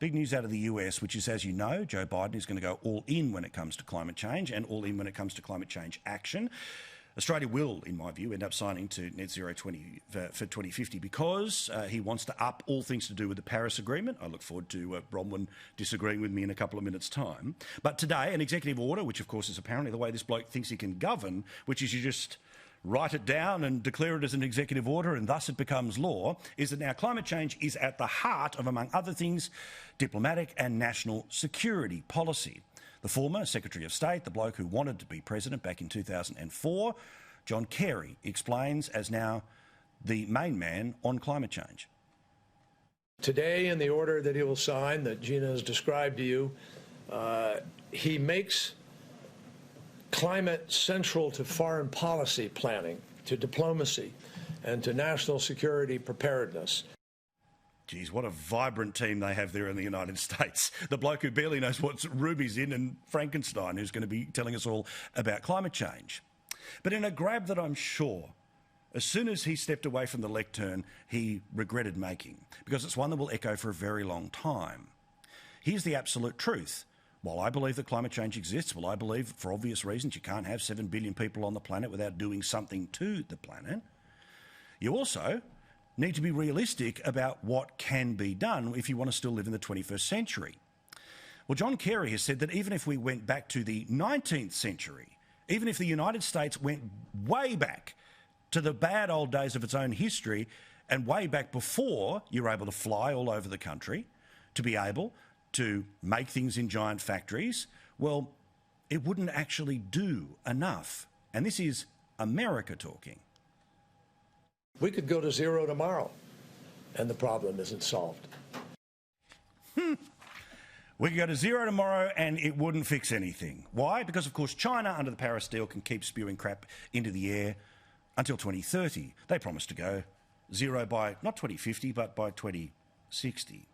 Big news out of the US, which is, as you know, Joe Biden is going to go all in when it comes to climate change and all in when it comes to climate change action. Australia will, in my view, end up signing to net zero for 2050 because he wants to up all things to do with the Paris Agreement. I look forward to Bronwyn disagreeing with me in a couple of minutes' time. But today, an executive order, which of course is apparently the way this bloke thinks he can govern, which is you just write it down and declare it as an executive order and thus it becomes law, is that now climate change is at the heart of, among other things, diplomatic and national security policy. The former Secretary of State, the bloke who wanted to be president back in 2004, John Kerry, explains as now the main man on climate change. Today, in the order that he will sign, that Gina has described to you, he makes climate central to foreign policy planning, to diplomacy, and to national security preparedness. Geez, what a vibrant team they have there in the United States. The bloke who barely knows what Ruby's in and Frankenstein, who's going to be telling us all about climate change. But in a grab that I'm sure, as soon as he stepped away from the lectern, he regretted making, because it's one that will echo for a very long time. Here's the absolute truth. While I believe that climate change exists, while I believe, for obvious reasons, you can't have 7 billion people on the planet without doing something to the planet, you also need to be realistic about what can be done if you want to still live in the 21st century. Well, John Kerry has said that even if we went back to the 19th century, even if the United States went way back to the bad old days of its own history and way back before you were able to fly all over the country, to be able to make things in giant factories, well, it wouldn't actually do enough. And this is America talking. We could go to zero tomorrow, and the problem isn't solved. We could go to zero tomorrow and it wouldn't fix anything. Why? Because, of course, China, under the Paris deal, can keep spewing crap into the air until 2030. They promised to go zero by not 2050, but by 2060.